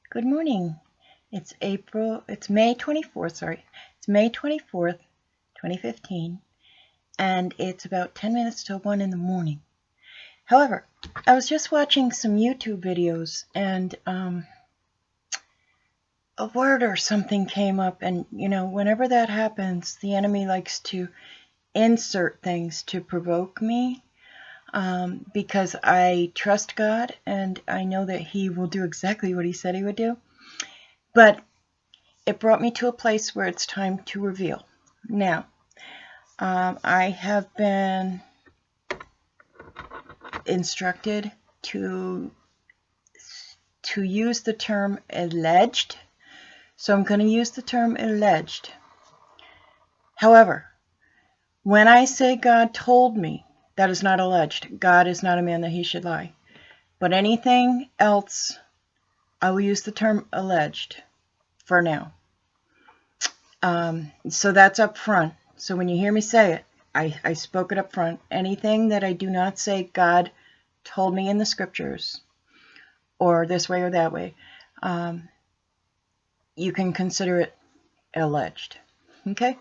Good morning. It's May 24th, sorry. It's May 24th, 2015, and it's about 10 minutes to 1 in the morning. However, I was just watching some YouTube videos and a word or something came up, and whenever that happens, the enemy likes to insert things to provoke me. Because I trust God and I know that He will do exactly what He said He would do. But it brought me to a place where it's time to reveal. Now, I have been instructed to use the term alleged, so I'm going to use the term alleged. However, when I say God told me, that is not alleged. God is not a man that He should lie. But anything else, I will use the term alleged for now. So that's up front. So when you hear me say it, I spoke it up front. Anything that I do not say God told me in the scriptures, or this way or that way, you can consider it alleged. Okay?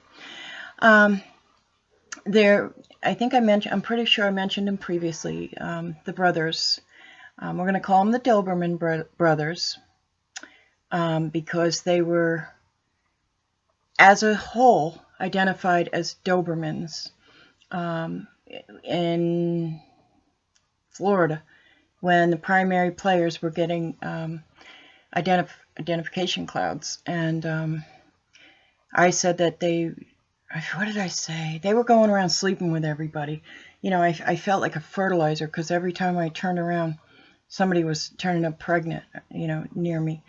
I think I'm pretty sure I mentioned them previously, the brothers. We're going to call them the Doberman brothers, because they were, as a whole, identified as Dobermans in Florida when the primary players were getting identification clouds. And I said that what did I say? They were going around sleeping with everybody. I felt like a fertilizer, because every time I turned around, somebody was turning up pregnant, near me.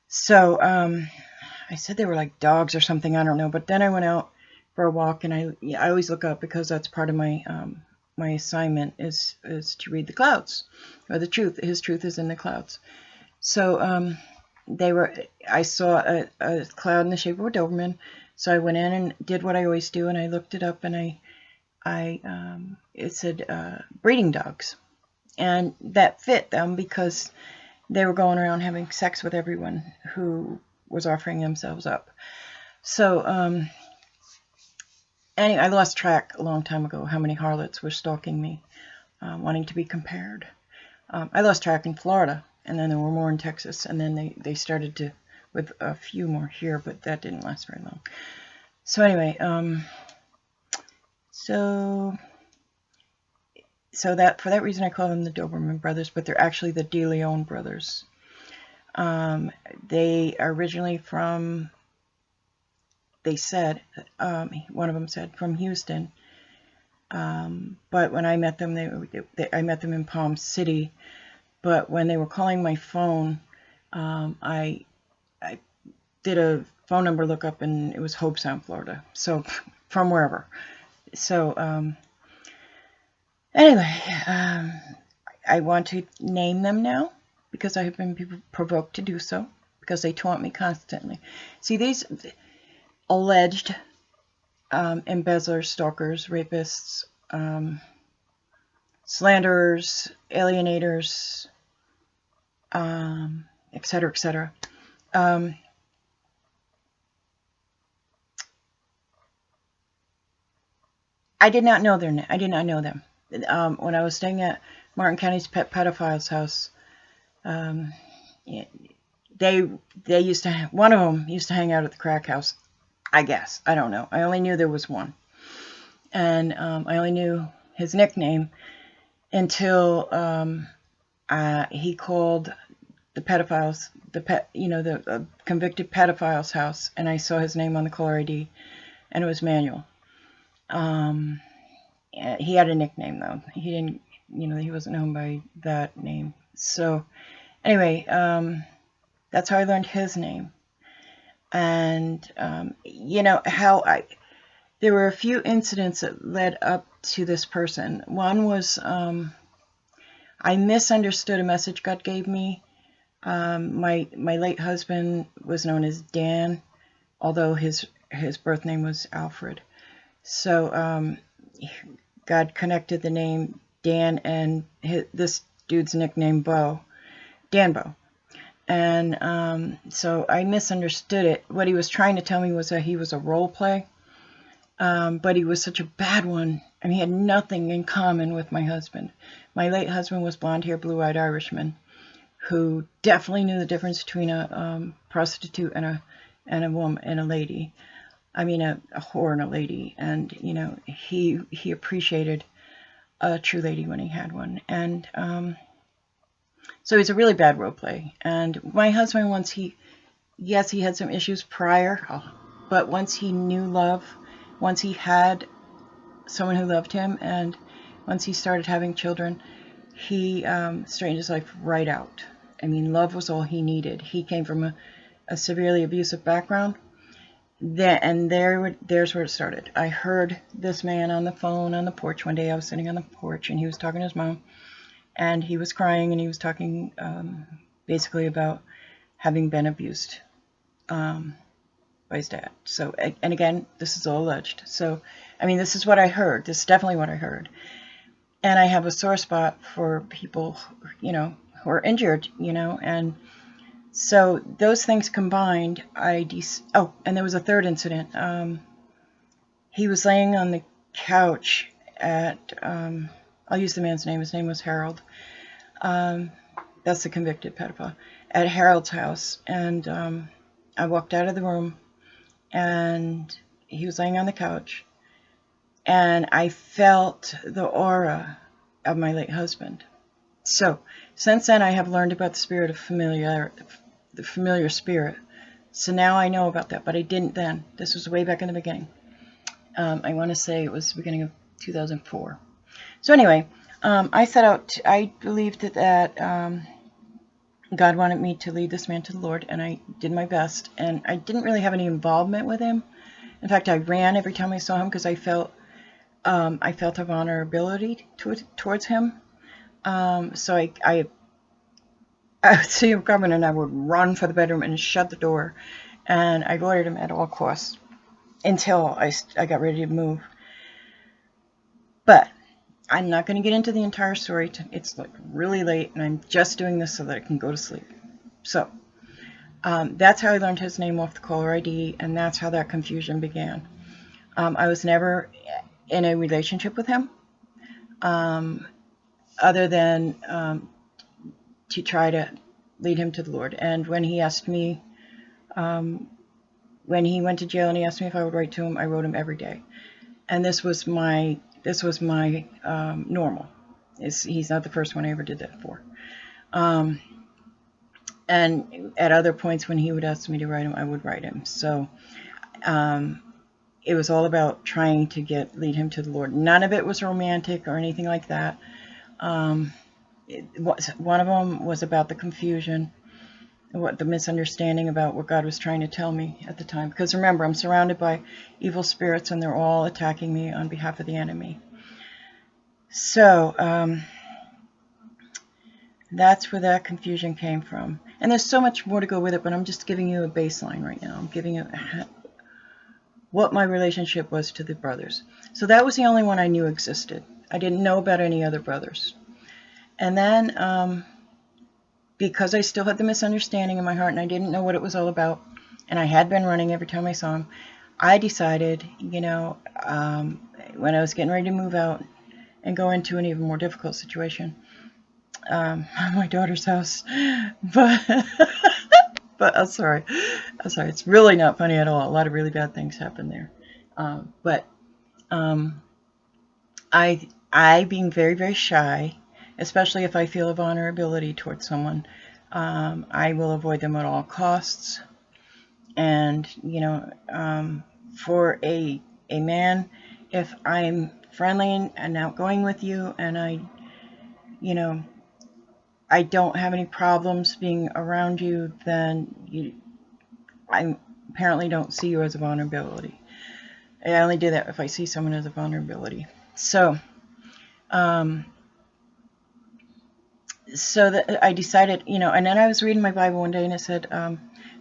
So I said they were like dogs or something, I don't know. But then I went out for a walk, and I always look up, because that's part of my my assignment is to read the clouds, or the truth. His truth is in the clouds. So I saw a cloud in the shape of a Doberman. So I went in and did what I always do, and I looked it up, and it said breeding dogs, and that fit them because they were going around having sex with everyone who was offering themselves up. So anyway, I lost track a long time ago how many harlots were stalking me, wanting to be compared. I lost track in Florida, and then there were more in Texas, and then they started to, with a few more here, but that didn't last very long. So anyway, so that, for that reason, I call them the Doberman brothers, but they're actually the De Leon brothers. They are originally from, they said, one of them said, from Houston. But when I met them, I met them in Palm City. But when they were calling my phone, I did a phone number lookup, and it was Hobe Sound, Florida. So from wherever. So anyway, I want to name them now, because I have been provoked to do so, because they taunt me constantly. See, these alleged embezzlers, stalkers, rapists, slanderers, alienators, etc., etc. I did not know them. When I was staying at Martin County's pet pedophile's house, they used to, one of them used to hang out at the crack house, I guess. I don't know. I only knew there was one. And I only knew his nickname until he called the pedophiles, the convicted pedophile's house, and I saw his name on the caller ID, and it was Manuel. He had a nickname, though. He didn't, he wasn't known by that name. So anyway, that's how I learned his name. And there were a few incidents that led up to this person. One was I misunderstood a message God gave me. My late husband was known as Dan, although his birth name was Alfred. So God connected the name Dan and this dude's nickname Bo, Dan Bo. And so I misunderstood it. What he was trying to tell me was that he was a role play, but he was such a bad one. I mean, he had nothing in common with my husband. My late husband was blonde-haired, blue-eyed Irishman who definitely knew the difference between a prostitute and a woman and a lady. I mean, a whore and a lady. And you know, he appreciated a true lady when he had one. And so he's a really bad role play. And my husband, yes, he had some issues prior, but once he knew love, once he had someone who loved him, and once he started having children, he straightened his life right out. I mean, love was all he needed. He came from a severely abusive background. There's where it started. I heard this man on the phone on the porch one day. I was sitting on the porch, and he was talking to his mom, and he was crying, and he was talking basically about having been abused by his dad. So, and again, this is all alleged. So, I mean, this is what I heard. This is definitely what I heard. And I have a sore spot for people, you know, who are injured, you know, and so those things combined, oh, and there was a third incident. He was laying on the couch at, I'll use the man's name. His name was Harold. That's the convicted pedophile. At Harold's house. And I walked out of the room, and he was laying on the couch. And I felt the aura of my late husband. So, since then, I have learned about the spirit of the familiar spirit. So now I know about that, but I didn't then. This was way back in the beginning. I want to say it was the beginning of 2004. So anyway, I believed that God wanted me to lead this man to the Lord, and I did my best. And I didn't really have any involvement with him. In fact, I ran every time I saw him because I felt a vulnerability towards him. So I would see him coming, and I would run for the bedroom and shut the door, and I avoided him at all costs until I got ready to move. But I'm not going to get into the entire story. It's like really late, and I'm just doing this so that I can go to sleep. So that's how I learned his name off the caller ID, and that's how that confusion began. I was never in a relationship with him, other than to try to lead him to the Lord. And when he asked me, when he went to jail and he asked me if I would write to him, I wrote him every day. And this was my normal. He's not the first one I ever did that for. And at other points when he would ask me to write him, I would write him. So it was all about trying to lead him to the Lord. None of it was romantic or anything like that. One of them was about the confusion, the misunderstanding about what God was trying to tell me at the time. Because remember, I'm surrounded by evil spirits, and they're all attacking me on behalf of the enemy. So that's where that confusion came from. And there's so much more to go with it, but I'm just giving you a baseline right now. I'm giving you what my relationship was to the brothers. So that was the only one I knew existed. I didn't know about any other brothers. And then, because I still had the misunderstanding in my heart and I didn't know what it was all about, and I had been running every time I saw him, I decided, you know, when I was getting ready to move out and go into an even more difficult situation, my daughter's house, but I'm sorry, it's really not funny at all. A lot of really bad things happen there. I being very, very shy, especially if I feel a vulnerability towards someone, I will avoid them at all costs. And, you know, for a man, if I'm friendly and outgoing with you, and I don't have any problems being around you, then I apparently don't see you as a vulnerability. I only do that if I see someone as a vulnerability. So, I decided, you know, and then I was reading my Bible one day, and it said,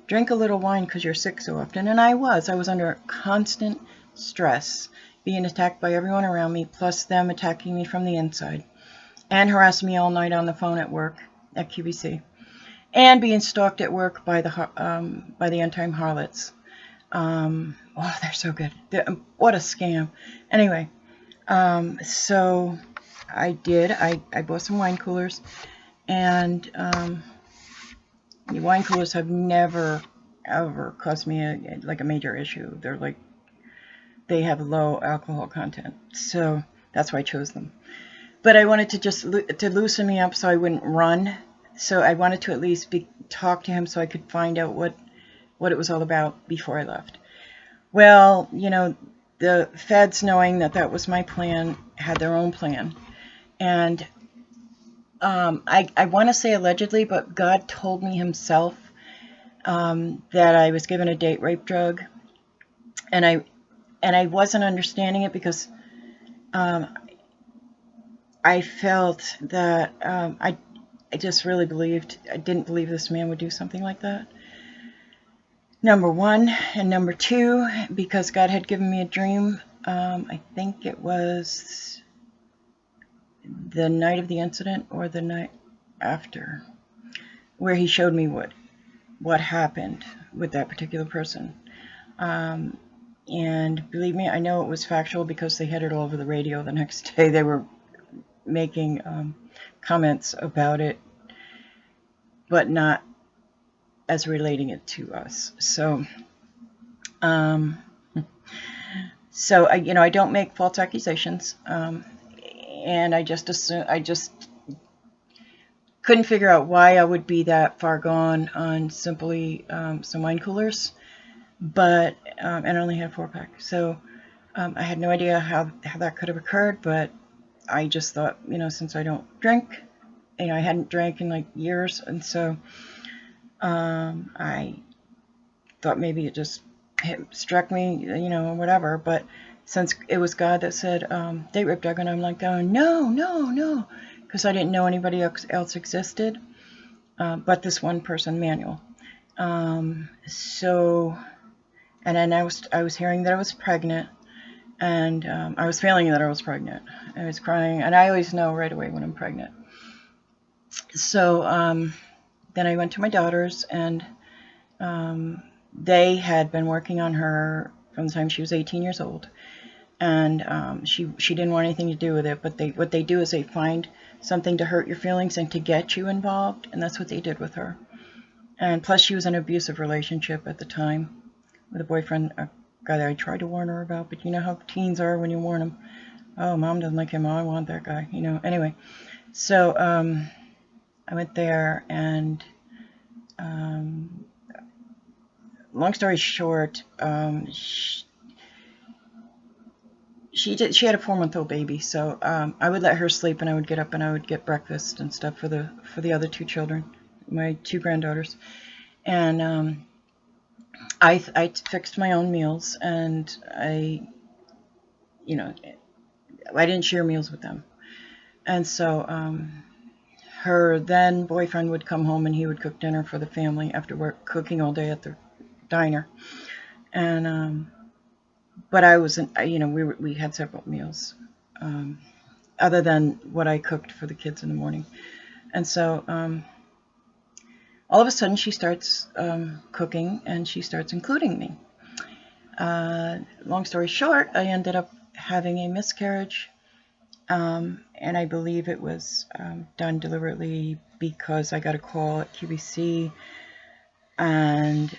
drink a little wine because you're sick so often. And I was under constant stress, being attacked by everyone around me, plus them attacking me from the inside, and harassing me all night on the phone at work, at QVC. and being stalked at work by the end-time harlots. Oh, they're so good. What a scam. Anyway, so I bought some wine coolers, and the wine coolers have never ever caused me a major issue. They have low alcohol content, so that's why I chose them. But I wanted to just to loosen me up so I wouldn't run. So I wanted to at least talk to him so I could find out what it was all about before I left. Well, the feds, knowing that was my plan, had their own plan. And I want to say allegedly, but God told me himself that I was given a date rape drug. And I wasn't understanding it because I felt that I just really I didn't believe this man would do something like that. Number one. And number two, because God had given me a dream, I think it was the night of the incident or the night after, where he showed me what happened with that particular person. And believe me, I know it was factual because they had it all over the radio the next day. They were making comments about it, but not as relating it to us. So I don't make false accusations, and I just couldn't figure out why I would be that far gone on simply some wine coolers, but and only had a 4-pack. So I had no idea how that could have occurred, but I just thought, since I don't drink, I hadn't drank in like years, and so I thought maybe it just struck me, whatever. But since it was God that said date rape drug, and I'm like going, no, because I didn't know anybody else existed, but this one person, Manuel. So, and then I was hearing that I was pregnant, and I was feeling that I was pregnant. I was crying, and I always know right away when I'm pregnant. So then I went to my daughters, and they had been working on her from the time she was 18 years old, and she didn't want anything to do with it. But what they do is they find something to hurt your feelings and to get you involved, and that's what they did with her. And plus, she was in an abusive relationship at the time with a boyfriend, a guy that I tried to warn her about. But you know how teens are when you warn them. Oh, mom doesn't like him. Oh, I want that guy. Anyway, so I went there, and long story short, she had a 4-month-old baby, so I would let her sleep, and I would get up and I would get breakfast and stuff for the other 2 children, my 2 granddaughters, and I fixed my own meals, and I didn't share meals with them, and so her then boyfriend would come home and he would cook dinner for the family after work, cooking all day at the diner, and but I wasn't, we had separate meals, other than what I cooked for the kids in the morning. And so all of a sudden she starts cooking, and she starts including me. Long story short, I ended up having a miscarriage, and I believe it was done deliberately because I got a call at QVC, and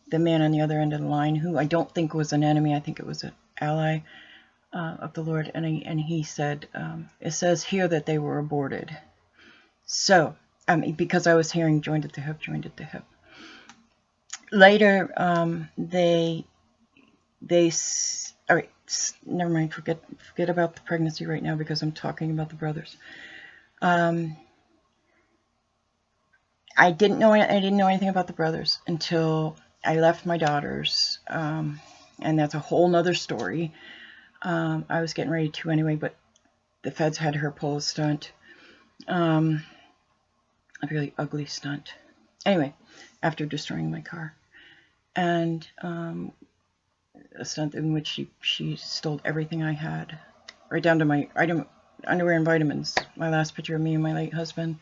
the man on the other end of the line, who I don't think was an enemy, I think it was an ally of the Lord, and he said, it says here that they were aborted. So, because I was hearing joined at the hip. Later, all right, never mind, forget about the pregnancy right now because I'm talking about the brothers. I didn't know anything about the brothers until I left my daughters, and that's a whole nother story. I was getting ready to anyway, but the feds had her pull a stunt, a really ugly stunt. Anyway, after destroying my car, and a stunt in which she stole everything I had, right down to my underwear and vitamins. My last picture of me and my late husband.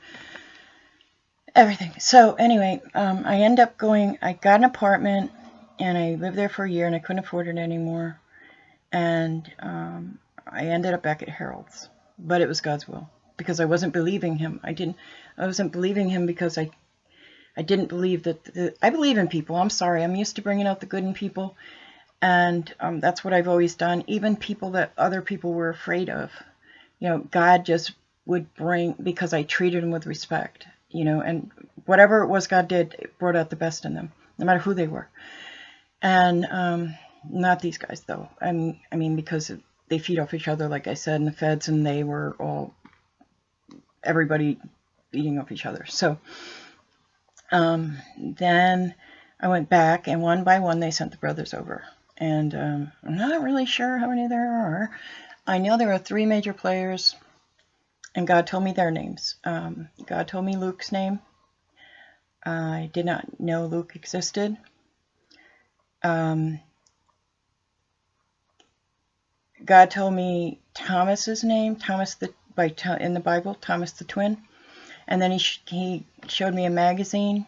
everything. So anyway, I end up going, I got an apartment, and I lived there for a year, and I couldn't afford it anymore. And I ended up back at Harold's. But it was God's will, because I wasn't believing him. I wasn't believing him because I didn't believe that, I believe in people. I'm sorry. I'm used to bringing out the good in people. And that's what I've always done. Even people that other people were afraid of. You know, God just would bring, because I treated them with respect. You know, and whatever it was God did, it brought out the best in them, no matter who they were. And not these guys, though. I mean, because they feed off each other, like I said, in the feds, and they were all, everybody eating off each other. So then I went back, and one by one they sent the brothers over. And I'm not really sure how many there are. I know there are 3 major players, and God told me their names. God told me Luke's name. I did not know Luke existed. God told me Thomas's name, in the Bible, Thomas the twin. And then he showed me a magazine.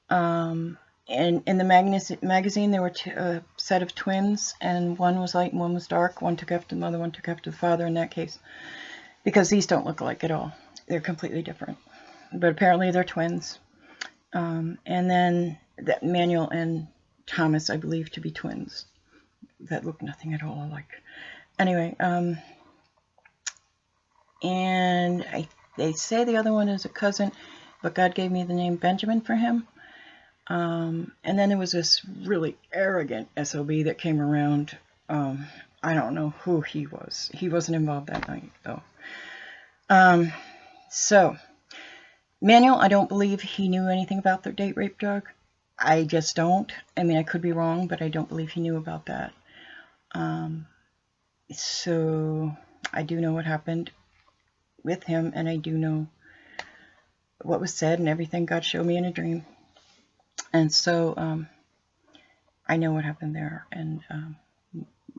And in the magazine, there were a set of twins, and one was light and one was dark. One took after the mother, one took after the father in that case. Because these don't look alike at all. They're completely different. But apparently they're twins. And then Manuel and Thomas, I believe, to be twins that look nothing at all alike. Anyway, and they say the other one is a cousin, but God gave me the name Benjamin for him. And then there was this really arrogant SOB that came around. I don't know who he was. He wasn't involved that night, though. So, Manuel, I don't believe he knew anything about the date rape drug. I just don't. I mean, I could be wrong, but I don't believe he knew about that. So, I do know what happened with him, and I do know what was said and everything God showed me in a dream. And so, I know what happened there, and,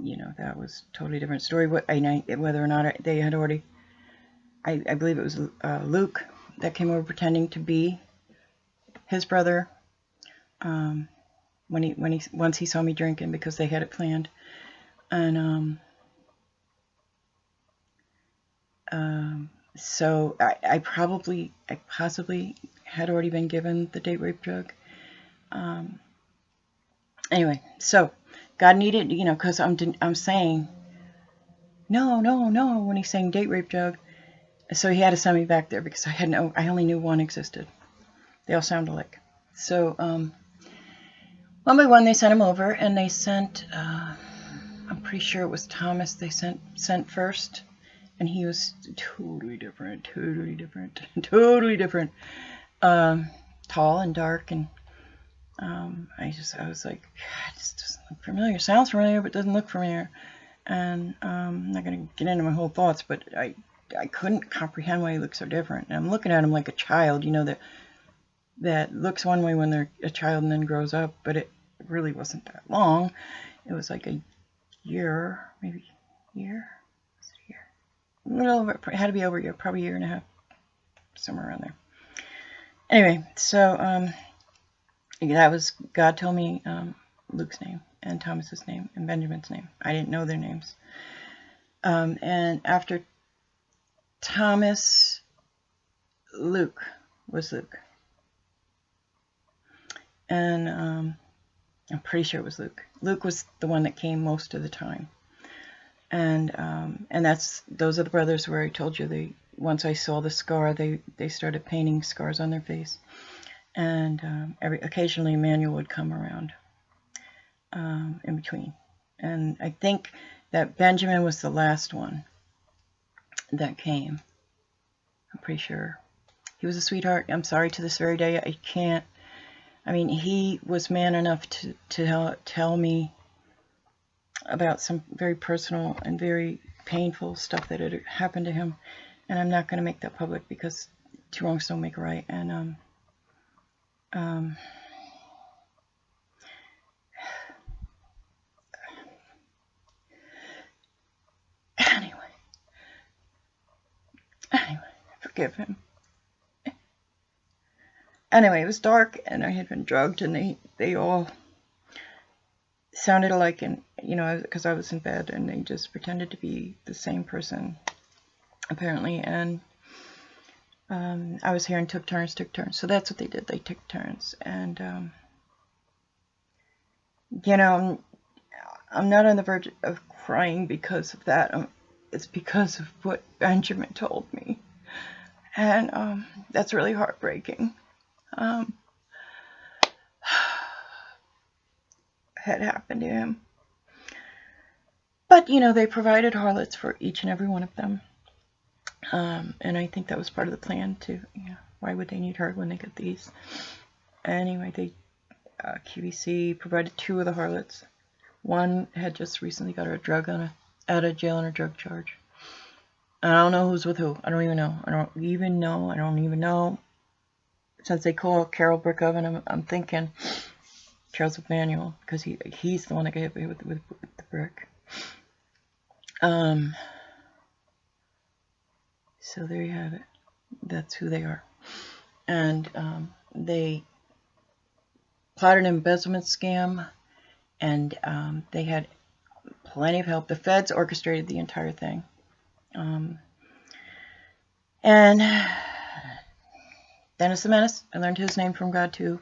you know, that was a totally different story. Whether or not they had already, I believe it was Luke that came over pretending to be his brother, once he saw me drinking, because they had it planned. And so I possibly had already been given the date rape drug. Anyway, so God needed, you know, because I'm saying no when he's saying date rape drug. So he had to send me back there, because I only knew one existed. They all sound alike. So one by one they sent him over, and they sent, I'm pretty sure it was Thomas they sent first, and he was totally different, tall and dark, and I was like, God, this doesn't look familiar. Sounds familiar, but doesn't look familiar. And I'm not going to get into my whole thoughts, but I couldn't comprehend why he looked so different. And I'm looking at him like a child, you know, that looks one way when they're a child and then grows up, but it really wasn't that long. It was like a year, maybe a year? Was it a year? A little over, it had to be over a year, probably a year and a half, somewhere around there. Anyway, so that was, God told me Luke's name and Thomas's name and Benjamin's name. I didn't know their names. And after Thomas, Luke was Luke. And I'm pretty sure it was Luke. Luke was the one that came most of the time. And those are the brothers where I told you, once I saw the scar, they started painting scars on their face. And occasionally Emmanuel would come around in between. And I think that Benjamin was the last one that came. I'm pretty sure. He was a sweetheart. I'm sorry, to this very day, I can't. I mean, he was man enough to tell me about some very personal and very painful stuff that had happened to him. And I'm not going to make that public, because two wrongs don't make a right. And anyway, forgive him. Anyway, it was dark, and I had been drugged, and they all sounded alike, and because I was in bed, and they just pretended to be the same person, apparently, and I was here and took turns. So that's what they did. They took turns, and I'm not on the verge of crying because of that. It's because of what Benjamin told me, and that's really heartbreaking. Had happened to him. But, they provided harlots for each and every one of them. And I think that was part of the plan, too. Why would they need her when they get these? Anyway, QVC provided 2 of the harlots. One had just recently got her out of jail on a drug charge. I don't know who's with who. I don't even know. Since they call Carol Brick Oven, I'm thinking Charles Emmanuel, because he's the one that got hit with the brick. So there you have it. That's who they are. And they plotted an embezzlement scam, and they had plenty of help. The feds orchestrated the entire thing. And Dennis the Menace, I learned his name from God too.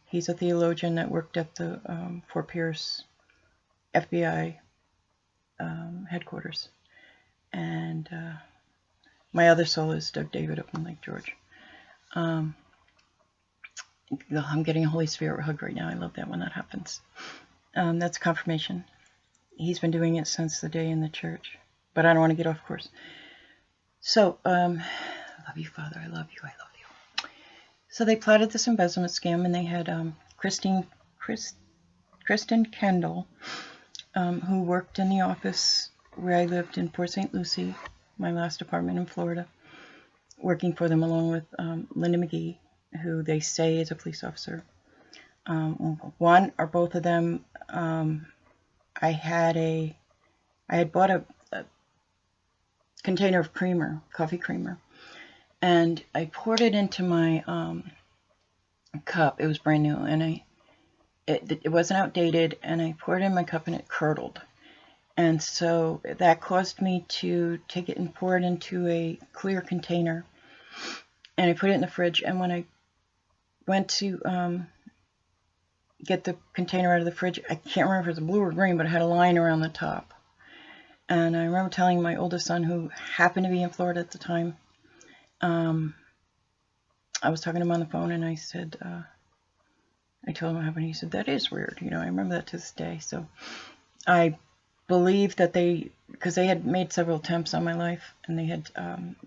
He's a theologian that worked at the Fort Pierce FBI headquarters. And my other soul is Doug David up in Lake George. I'm getting a Holy Spirit hug right now. I love that when that happens. That's confirmation. He's been doing it since the day in the church. But I don't want to get off course. So, I love you, Father. I love you. I love you. So they plotted this embezzlement scam, and they had Kristen Kendall, who worked in the office where I lived in Port St. Lucie, my last apartment in Florida, working for them along with Linda McGee, who they say is a police officer. One or both of them, I had bought a container of creamer, coffee creamer, and I poured it into my cup. It was brand new, and it wasn't outdated, and I poured it in my cup, and it curdled. And so that caused me to take it and pour it into a clear container, and I put it in the fridge. And when I went to get the container out of the fridge, I can't remember if it was blue or green, but it had a line around the top. And I remember telling my oldest son, who happened to be in Florida at the time, I was talking to him on the phone, and I said, I told him what happened. He said, that is weird. I remember that to this day. So I believe that because they had made several attempts on my life, and they had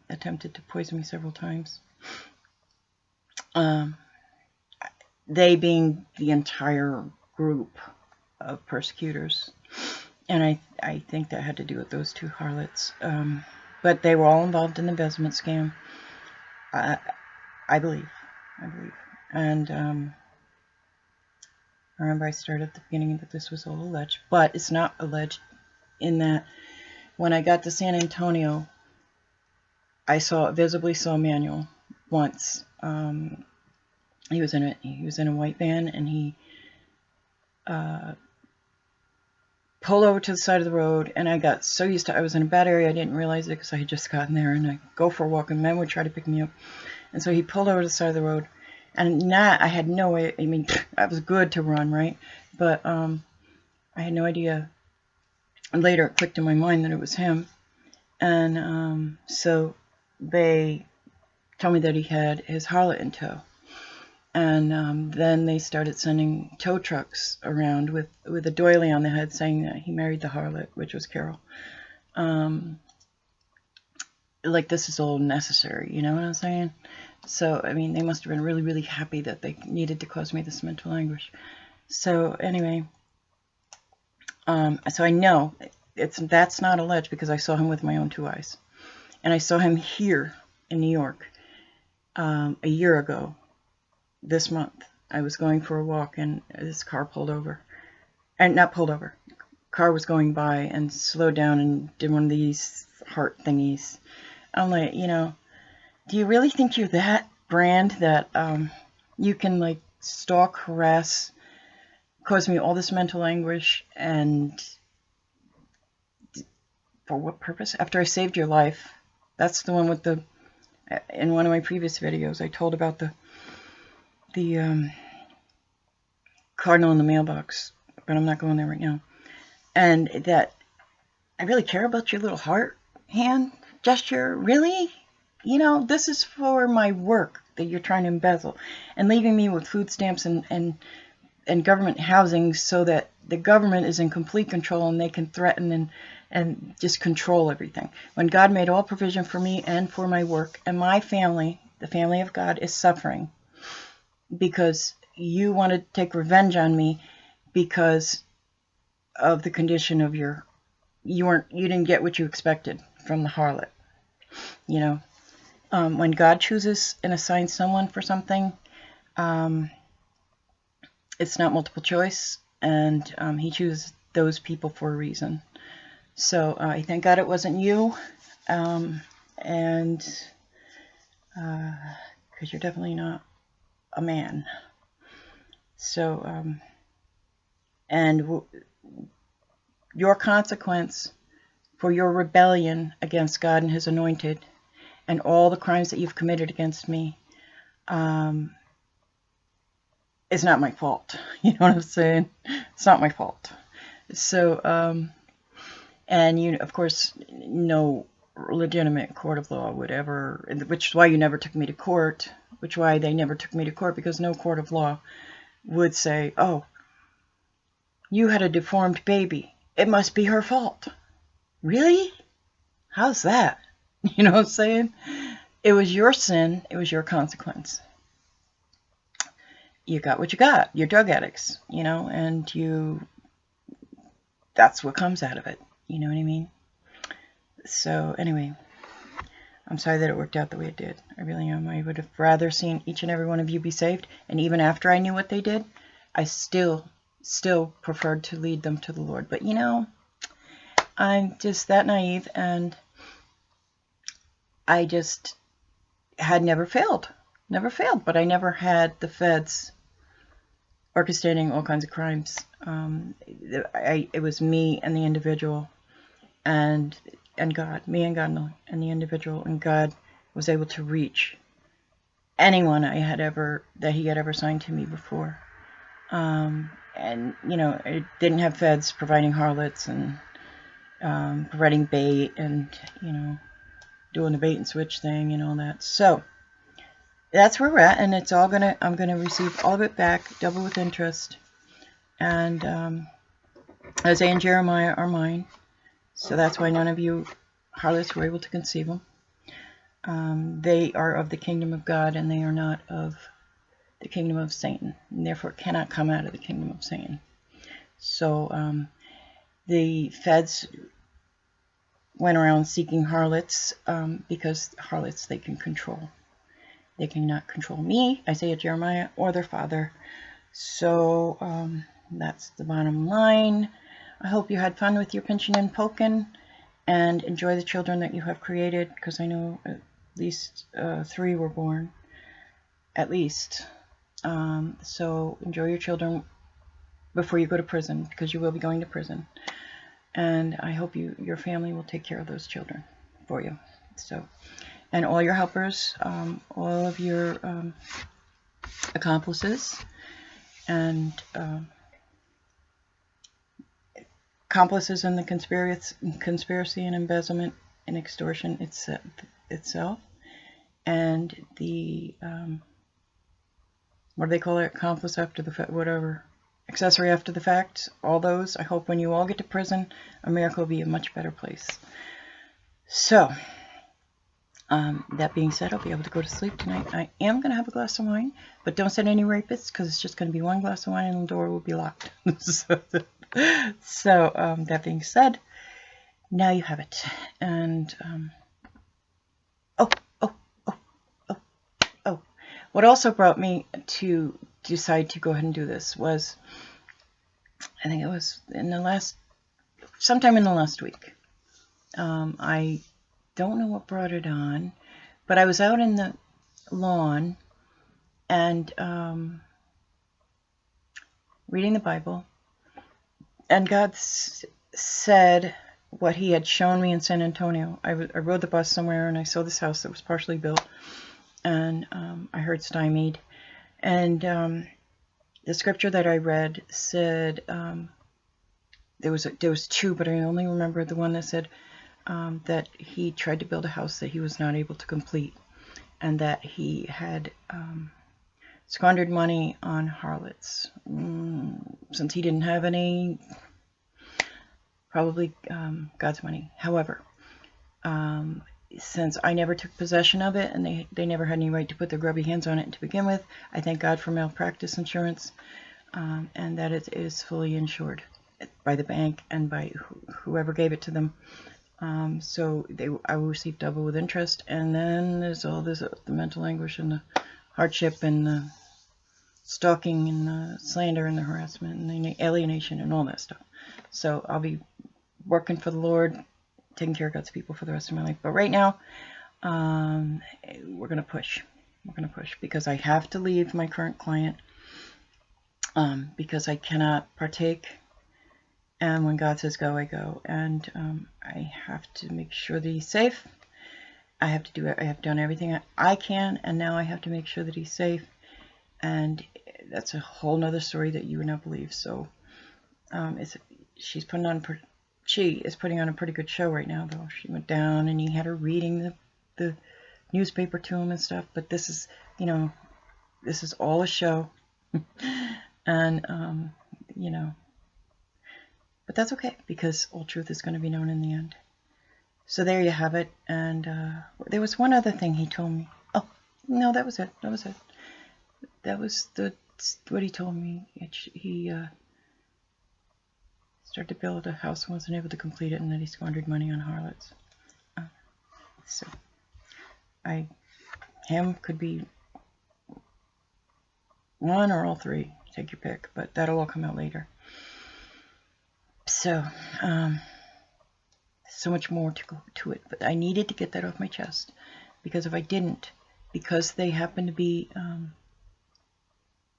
attempted to poison me several times. They being the entire group of persecutors. And I think that had to do with those 2 harlots. But they were all involved in the embezzlement scam. I believe. And I remember I started at the beginning that this was all alleged. But it's not alleged in that when I got to San Antonio, I visibly saw Emmanuel once. He was in a white van, and he pulled over to the side of the road, and I got so used to I was in a bad area, I didn't realize it because I had just gotten there, and I go for a walk, and men would try to pick me up. And so he pulled over to the side of the road, and I had no way, I mean, I was good to run, right? But I had no idea. And later it clicked in my mind that it was him. And so they told me that he had his harlot in tow. And then they started sending tow trucks around with a doily on the head saying that he married the harlot, which was Carol. Like, this is all necessary, you know what I'm saying? So, I mean, they must have been really, really happy that they needed to cause me this mental anguish. So, anyway, so I know that's not alleged because I saw him with my own 2 eyes. And I saw him here in New York a year ago. This month, I was going for a walk, and this car pulled over. And not pulled over. Car was going by and slowed down and did one of these heart thingies. I'm like, do you really think you're that brand that You can like stalk, harass, cause me all this mental anguish, and for what purpose? After I saved your life. That's the one with the, in one of my previous videos, I told about the cardinal in the mailbox, but I'm not going there right now. And that I really care about your little heart hand gesture. Really? You know, this is for my work that you're trying to embezzle and leaving me with food stamps and government housing so that the government is in complete control and they can threaten and just control everything. When God made all provision for me and for my work, and my family, the family of God, is suffering because you want to take revenge on me because of the condition of you didn't get what you expected from the harlot. You know, when God chooses and assigns someone for something, it's not multiple choice, and he chooses those people for a reason. So I thank God it wasn't you, and because you're definitely not a man. So, and your consequence for your rebellion against God and his anointed and all the crimes that you've committed against me is not my fault. You know what I'm saying? It's not my fault. So, and you, of course, no legitimate court of law would ever, which is why you never took me to court, which is why they never took me to court, because no court of law would say, oh, you had a deformed baby. It must be her fault. Really? How's that? You know what I'm saying? It was your sin. It was your consequence. You got what you got. You're drug addicts, you know, and that's what comes out of it. You know what I mean? So anyway, I'm sorry that it worked out the way it did. I really am. I would have rather seen each and every one of you be saved. And even after I knew what they did, I still preferred to lead them to the Lord. But you know, I'm just that naive, and I just had never failed. But I never had the feds orchestrating all kinds of crimes. It was me and the individual, and God, me and God and the individual, and God was able to reach anyone that he had ever signed to me before. And you know, it didn't have feds providing harlots and providing bait and, you know, doing the bait and switch thing and all that. So that's where we're at, and it's all I'm gonna receive all of it back, double with interest. And Isaiah and Jeremiah are mine, so that's why none of you harlots were able to conceive them. They are of the kingdom of God, and they are not of the kingdom of Satan, and therefore cannot come out of the kingdom of Satan. So the feds went around seeking harlots because harlots they can control. They cannot control me, Isaiah, Jeremiah, or their father. So that's the bottom line. I hope you had fun with your pinching and poking, and enjoy the children that you have created, because I know at least 3 were born. At least. So enjoy your children before you go to prison, because you will be going to prison. And I hope your family will take care of those children for you. So, and all your helpers, all of your accomplices, and accomplices in the conspiracy and embezzlement and extortion itself, and the what do they call it? Accomplice after the fact, whatever. Accessory after the fact, all those. I hope when you all get to prison, America will be a much better place. So, that being said, I'll be able to go to sleep tonight. I am going to have a glass of wine, but don't send any rapists, because it's just going to be 1 glass of wine and the door will be locked. So, that being said, now you have it. And, what also brought me to decide to go ahead and do this was, I think it was sometime in the last week. I don't know what brought it on, but I was out in the lawn and reading the Bible. And God said what he had shown me in San Antonio. I rode the bus somewhere and I saw this house that was partially built, and I heard stymied. And the scripture that I read said, there was two, but I only remember the one that said that he tried to build a house that he was not able to complete, and that he had squandered money on harlots, since he didn't have any, probably God's money. However, since I never took possession of it, and they never had any right to put their grubby hands on it to begin with, I thank God for malpractice insurance, and that it is fully insured by the bank and by whoever gave it to them. So I will receive double with interest, and then there's all this, the mental anguish and the hardship and the stalking and the slander and the harassment and the alienation and all that stuff. So I'll be working for the Lord, taking care of God's people for the rest of my life. But right now, we're going to push. We're going to push because I have to leave my current client, because I cannot partake. And when God says go, I go. And I have to make sure that he's safe. I have to do it. I have done everything I can, and now I have to make sure that he's safe. And that's a whole nother story that you would not believe. So she is putting on a pretty good show right now, though. She went down and he had her reading the newspaper to him and stuff. But this is, this is all a show. And, but that's okay, because all truth is going to be known in the end. So there you have it. And there was one other thing he told me. Oh, no, that was it. That was it. That was what he told me. He started to build a house and wasn't able to complete it, and that he squandered money on harlots. So him could be one or all three. Take your pick, but that'll all come out later. So so much more to go to it, but I needed to get that off my chest, because if I didn't, because they happen to be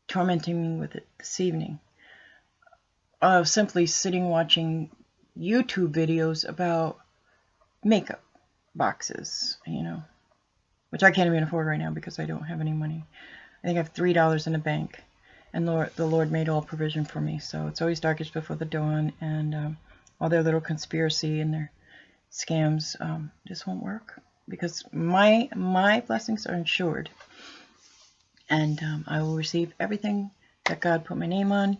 tormenting me with it this evening, simply sitting watching YouTube videos about makeup boxes, which I can't even afford right now because I don't have any money. I think I have $3 in the bank, and the Lord made all provision for me. So it's always darkest before the dawn, and all their little conspiracy and their scams just won't work, because my blessings are insured, and I will receive everything that God put my name on,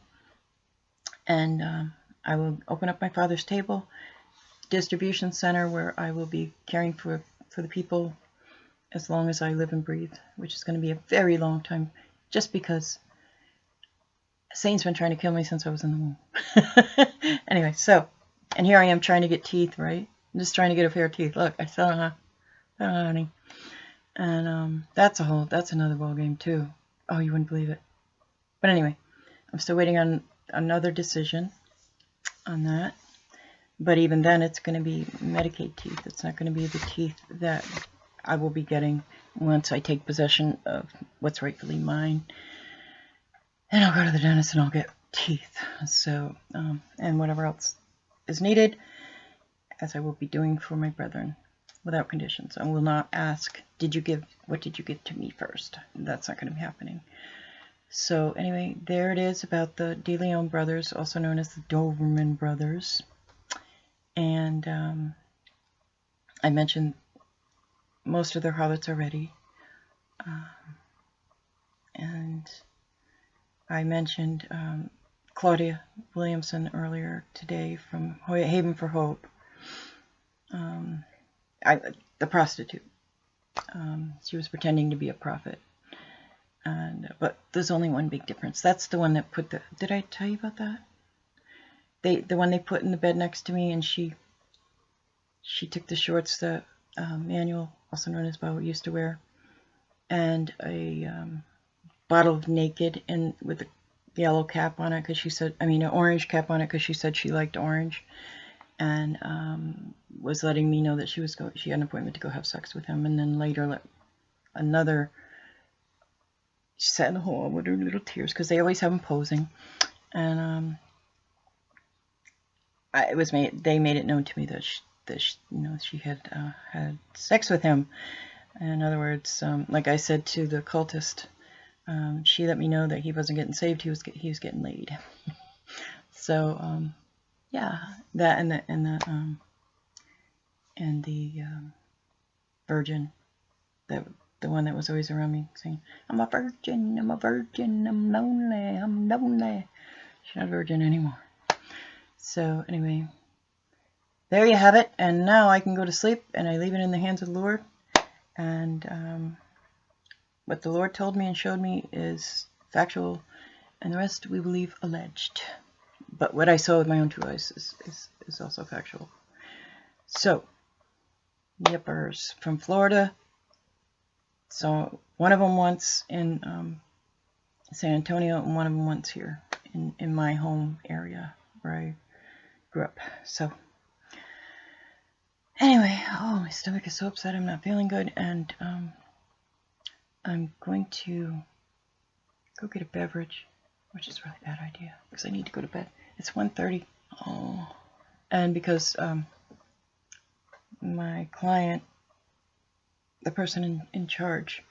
and I will open up my Father's table distribution center where I will be caring for the people as long as I live and breathe, which is going to be a very long time, just because Satan's been trying to kill me since I was in the womb. Anyway, so, and here I am trying to get teeth, right? I'm just trying to get a pair of teeth. Look, I still don't have any. And that's another ball game too. Oh, you wouldn't believe it. But anyway, I'm still waiting on another decision on that. But even then, it's going to be Medicaid teeth. It's not going to be the teeth that I will be getting once I take possession of what's rightfully mine. And I'll go to the dentist and I'll get teeth. So, and whatever else is needed, as I will be doing for my brethren, without conditions. I will not ask, what did you give to me first? That's not going to be happening. So anyway, there it is about the De Leon brothers, also known as the Doberman brothers. And I mentioned most of their harlots already. And I mentioned Claudia Williamson earlier today from Haven for Hope. The prostitute. She was pretending to be a prophet. But there's only one big difference. That's the one that put the... Did I tell you about that? The one they put in the bed next to me, and she took the shorts that Manuel, also known as Bo, used to wear, and a bottle of Naked, and with a yellow cap on it, because she said, an orange cap on it, because she said she liked orange, and was letting me know that she had an appointment to go have sex with him, and then later another She sat in the hall with her little tears, because they always have them posing. And they made it known to me that she had had sex with him. In other words, like I said to the cultist, she let me know that he wasn't getting saved; he was getting laid. So yeah, that and the virgin, the one that was always around me saying, "I'm a virgin, I'm a virgin, I'm lonely, I'm lonely." She's not a virgin anymore. So anyway, there you have it. And now I can go to sleep, and I leave it in the hands of the Lord. And what the Lord told me and showed me is factual, and the rest we believe alleged. But what I saw with my own two eyes is also factual. So, yippers from Florida. So one of them once in San Antonio, and one of them once here in my home area where I grew up. So anyway, oh, my stomach is so upset. I'm not feeling good, and I'm going to go get a beverage, which is a really bad idea because I need to go to bed. It's 1:30. Oh, and because my client, the person in charge,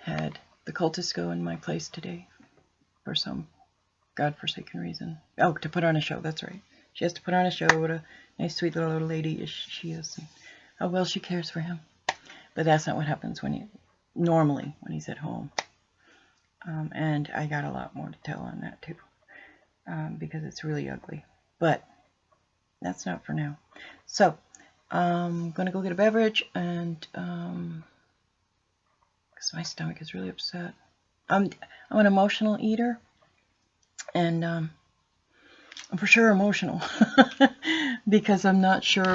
had the cultists go in my place today for some godforsaken reason. Oh, to put on a show. That's right. She has to put on a show. What a nice, sweet little lady she is. And how well she cares for him. But that's not what happens normally when he's at home. And I got a lot more to tell on that too, because it's really ugly. But that's not for now. So I'm gonna go get a beverage, and because my stomach is really upset. I'm an emotional eater, and I'm for sure emotional because I'm not sure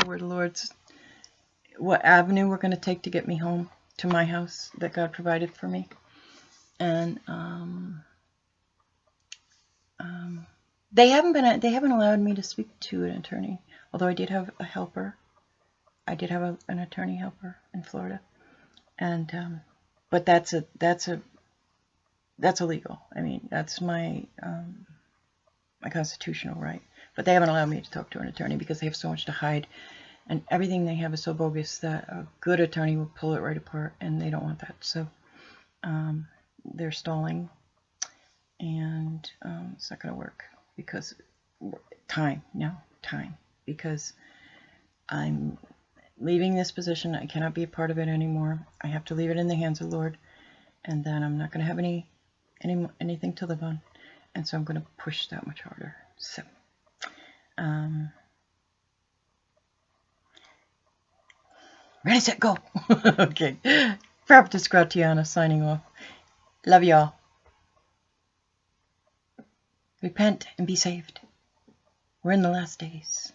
what avenue we're going to take to get me home to my house that God provided for me. And they haven't allowed me to speak to an attorney, although I did have a helper. I did have an attorney helper in Florida, and but that's illegal. I mean, that's my my constitutional right. But they haven't allowed me to talk to an attorney because they have so much to hide, and everything they have is so bogus that a good attorney will pull it right apart, and they don't want that. So they're stalling, and it's not going to work because time, because I'm leaving this position. I cannot be a part of it anymore. I have to leave it in the hands of the Lord, and then I'm not going to have anything to live on, and so I'm going to push that much harder. So ready, set, go. Okay, Prophetess Gratiana signing off. Love y'all. Repent and be saved. We're in the last days.